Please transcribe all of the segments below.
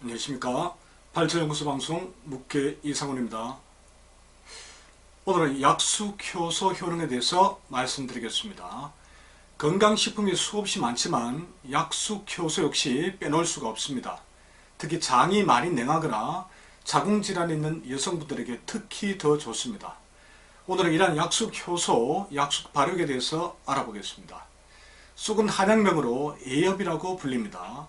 안녕하십니까. 발전연구소 방송 묵계 이상훈입니다. 오늘은 약수효소 효능에 대해서 말씀드리겠습니다. 건강식품이 수없이 많지만 약수효소 역시 빼놓을 수가 없습니다. 특히 장이 많이 냉하거나 자궁질환이 있는 여성분들에게 특히 더 좋습니다. 오늘은 이러한 약수효소, 약수 발효액에 대해서 알아보겠습니다. 쑥은 한약명으로 애엽이라고 불립니다.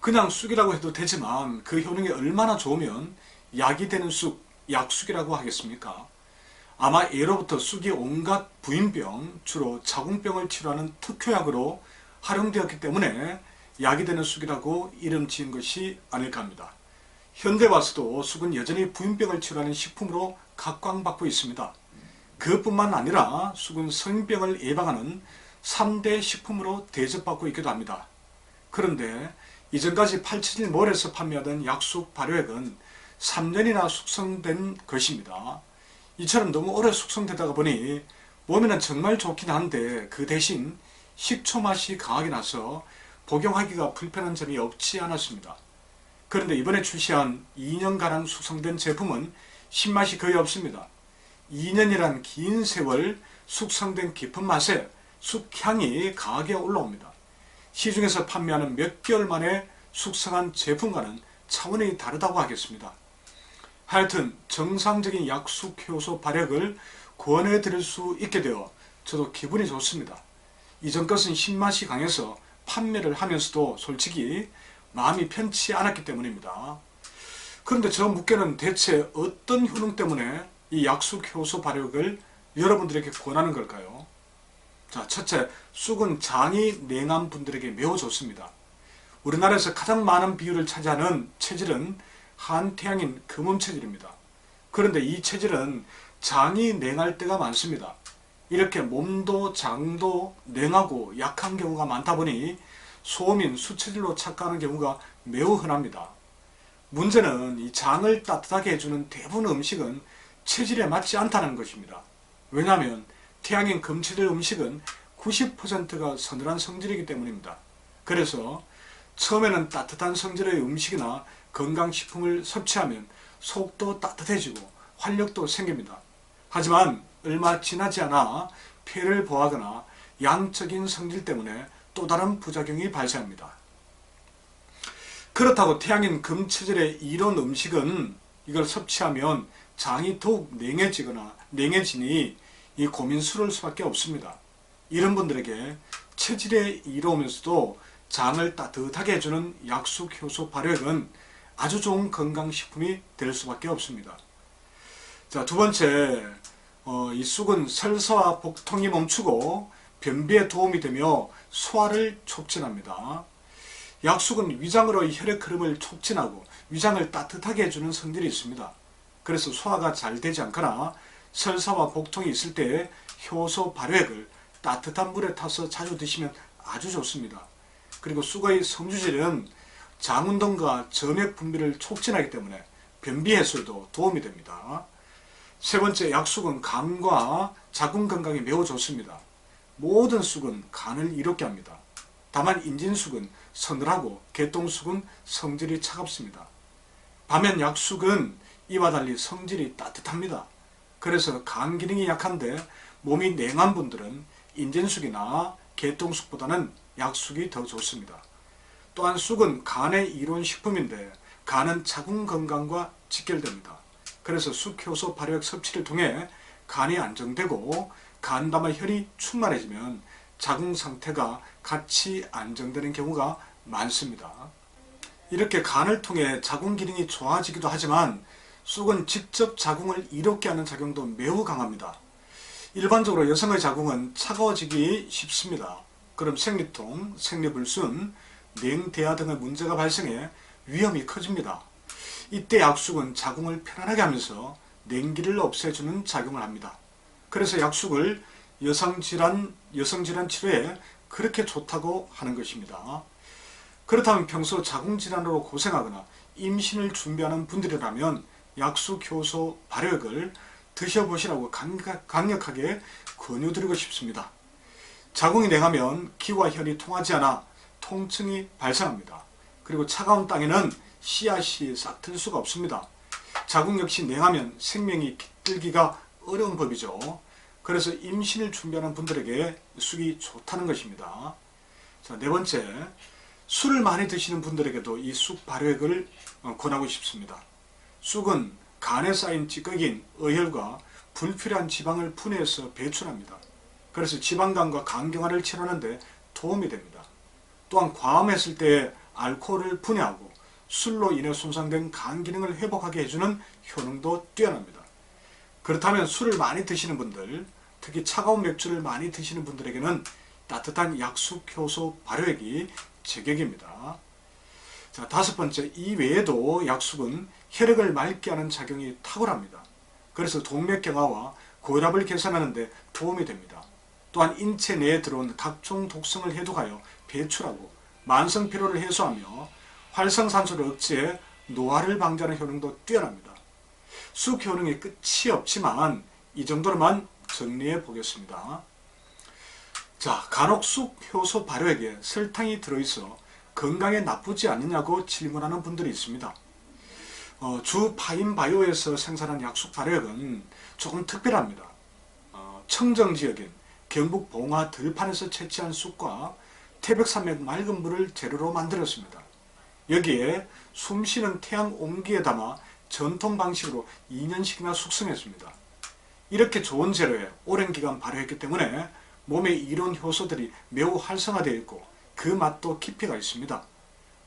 그냥 쑥이라고 해도 되지만 그 효능이 얼마나 좋으면 약이 되는 쑥, 약쑥이라고 하겠습니까? 아마 예로부터 쑥이 온갖 부인병, 주로 자궁병을 치료하는 특효약으로 활용되었기 때문에 약이 되는 쑥이라고 이름 지은 것이 아닐까 합니다. 현대 와서도 쑥은 여전히 부인병을 치료하는 식품으로 각광받고 있습니다. 그것뿐만 아니라 쑥은 성인병을 예방하는 3대 식품으로 대접받고 있기도 합니다. 그런데 이전까지 871몰에서 판매하던 약수 발효액은 3년이나 숙성된 것입니다. 이처럼 너무 오래 숙성되다가 보니 몸에는 정말 좋긴 한데 그 대신 식초 맛이 강하게 나서 복용하기가 불편한 점이 없지 않았습니다. 그런데 이번에 출시한 2년가량 숙성된 제품은 신맛이 거의 없습니다. 2년이란 긴 세월 숙성된 깊은 맛에 쑥향이 강하게 올라옵니다. 시중에서 판매하는 몇 개월 만에 숙성한 제품과는 차원이 다르다고 하겠습니다. 하여튼 정상적인 약수효소 발효액을 권해 드릴 수 있게 되어 저도 기분이 좋습니다. 이전 것은 신맛이 강해서 판매를 하면서도 솔직히 마음이 편치 않았기 때문입니다. 그런데 저 묵계는 대체 어떤 효능 때문에 이 약수효소 발효액을 여러분들에게 권하는 걸까요? 자, 첫째, 쑥은 장이 냉한 분들에게 매우 좋습니다. 우리나라에서 가장 많은 비율을 차지하는 체질은 한태양인 금음 체질입니다. 그런데 이 체질은 장이 냉할 때가 많습니다. 이렇게 몸도 장도 냉하고 약한 경우가 많다 보니 소음인 수체질로 착각하는 경우가 매우 흔합니다. 문제는 이 장을 따뜻하게 해주는 대부분 음식은 체질에 맞지 않다는 것입니다. 왜냐하면 태양인 금체질 음식은 90%가 서늘한 성질이기 때문입니다. 그래서 처음에는 따뜻한 성질의 음식이나 건강식품을 섭취하면 속도 따뜻해지고 활력도 생깁니다. 하지만 얼마 지나지 않아 폐를 보하거나 양적인 성질 때문에 또 다른 부작용이 발생합니다. 그렇다고 태양인 금체질의 이런 음식은 이걸 섭취하면 장이 더욱 냉해지니 이 고민스러울 수밖에 없습니다. 이런 분들에게 체질에 이로우면서도 장을 따뜻하게 해주는 약수효소 발효액은 아주 좋은 건강식품이 될 수밖에 없습니다. 자, 두 번째, 이 쑥은 설사와 복통이 멈추고 변비에 도움이 되며 소화를 촉진합니다. 약쑥은 위장으로 혈액 흐름을 촉진하고 위장을 따뜻하게 해주는 성질이 있습니다. 그래서 소화가 잘 되지 않거나 설사와 복통이 있을 때 효소 발효액을 따뜻한 물에 타서 자주 드시면 아주 좋습니다. 그리고 쑥의 섬유질은 장운동과 점액 분비를 촉진하기 때문에 변비 해소에도 도움이 됩니다. 세 번째, 약쑥은 간과 자궁 건강에 매우 좋습니다. 모든 쑥은 간을 이롭게 합니다. 다만 인진쑥은 서늘하고 개똥쑥은 성질이 차갑습니다. 반면 약쑥은 이와 달리 성질이 따뜻합니다. 그래서 간 기능이 약한데 몸이 냉한 분들은 인진쑥이나 개똥쑥보다는 약쑥이 더 좋습니다. 또한 쑥은 간의 이로운 식품인데 간은 자궁 건강과 직결됩니다. 그래서 쑥효소 발효액 섭취를 통해 간이 안정되고 간담화 혈이 충만해지면 자궁 상태가 같이 안정되는 경우가 많습니다. 이렇게 간을 통해 자궁 기능이 좋아지기도 하지만 쑥은 직접 자궁을 이롭게 하는 작용도 매우 강합니다. 일반적으로 여성의 자궁은 차가워지기 쉽습니다. 그럼 생리통, 생리불순, 냉대화 등의 문제가 발생해 위험이 커집니다. 이때 약쑥은 자궁을 편안하게 하면서 냉기를 없애주는 작용을 합니다. 그래서 약쑥을 여성질환 치료에 그렇게 좋다고 하는 것입니다. 그렇다면 평소 자궁질환으로 고생하거나 임신을 준비하는 분들이라면 약수효소 발효액을 드셔보시라고 강력하게 권유드리고 싶습니다. 자궁이 냉하면 기와 혈이 통하지 않아 통증이 발생합니다. 그리고 차가운 땅에는 씨앗이 싹 틀 수가 없습니다. 자궁 역시 냉하면 생명이 깃들기가 어려운 법이죠. 그래서 임신을 준비하는 분들에게 쑥이 좋다는 것입니다. 자, 네 번째, 술을 많이 드시는 분들에게도 이 쑥 발효액을 권하고 싶습니다. 쑥은 간에 쌓인 찌꺼기인 어혈과 불필요한 지방을 분해해서 배출합니다. 그래서 지방간과 간경화를 치료하는 데 도움이 됩니다. 또한 과음했을 때 알코올을 분해하고 술로 인해 손상된 간 기능을 회복하게 해주는 효능도 뛰어납니다. 그렇다면 술을 많이 드시는 분들, 특히 차가운 맥주를 많이 드시는 분들에게는 따뜻한 약수 효소 발효액이 제격입니다. 자, 다섯 번째, 이 외에도 약수는 혈액을 맑게 하는 작용이 탁월합니다. 그래서 동맥경화와 고혈압을 개선하는 데 도움이 됩니다. 또한 인체 내에 들어온 각종 독성을 해독하여 배출하고 만성 피로를 해소하며 활성산소를 억제해 노화를 방지하는 효능도 뛰어납니다. 쑥 효능이 끝이 없지만 이 정도로만 정리해 보겠습니다. 자, 간혹 쑥 효소 발효액에 설탕이 들어있어 건강에 나쁘지 않느냐고 질문하는 분들이 있습니다. 주 파인바이오에서 생산한 약쑥 발효액은 조금 특별합니다. 청정지역인 경북 봉화 들판에서 채취한 쑥과 태백산맥 맑은 물을 재료로 만들었습니다. 여기에 숨쉬는 태양 온기에 담아 전통 방식으로 2년씩이나 숙성했습니다. 이렇게 좋은 재료에 오랜 기간 발효했기 때문에 몸의 이로운 효소들이 매우 활성화되어 있고 그 맛도 깊이가 있습니다.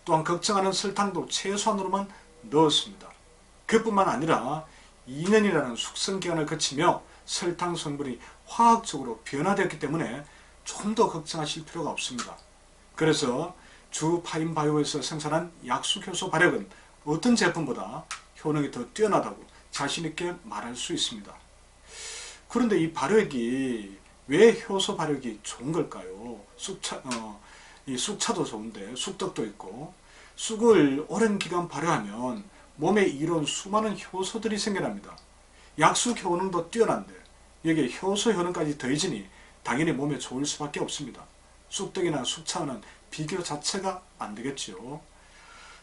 또한 걱정하는 설탕도 최소한으로만 넣었습니다. 그뿐만 아니라 2년이라는 숙성기간을 거치며 설탕 성분이 화학적으로 변화되었기 때문에 좀 더 걱정하실 필요가 없습니다. 그래서 주 파인바이오에서 생산한 약수효소 발효액은 어떤 제품보다 효능이 더 뛰어나다고 자신있게 말할 수 있습니다. 그런데 이 발효액이 왜 효소 발효액이 좋은 걸까요? 이 쑥차도 좋은데 쑥떡도 있고, 쑥을 오랜 기간 발효하면 몸에 이로운 수많은 효소들이 생겨납니다. 약수 효능도 뛰어난데 여기에 효소 효능까지 더해지니 당연히 몸에 좋을 수밖에 없습니다. 쑥떡이나 쑥차는 비교 자체가 안 되겠죠.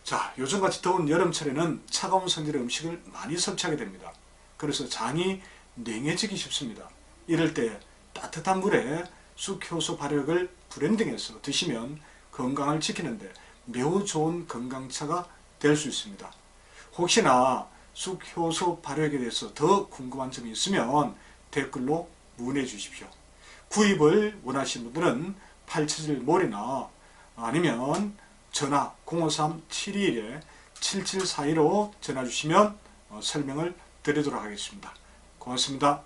자, 요즘같이 더운 여름철에는 차가운 성질의 음식을 많이 섭취하게 됩니다. 그래서 장이 냉해지기 쉽습니다. 이럴 때 따뜻한 물에 쑥효소 발효액을 브랜딩해서 드시면 건강을 지키는데 매우 좋은 건강차가 될 수 있습니다. 혹시나 쑥효소 발효액에 대해서 더 궁금한 점이 있으면 댓글로 문의해 주십시오. 구입을 원하시는 분들은 877몰이나 아니면 전화 053-721-7742로 전화 주시면 설명을 드리도록 하겠습니다. 고맙습니다.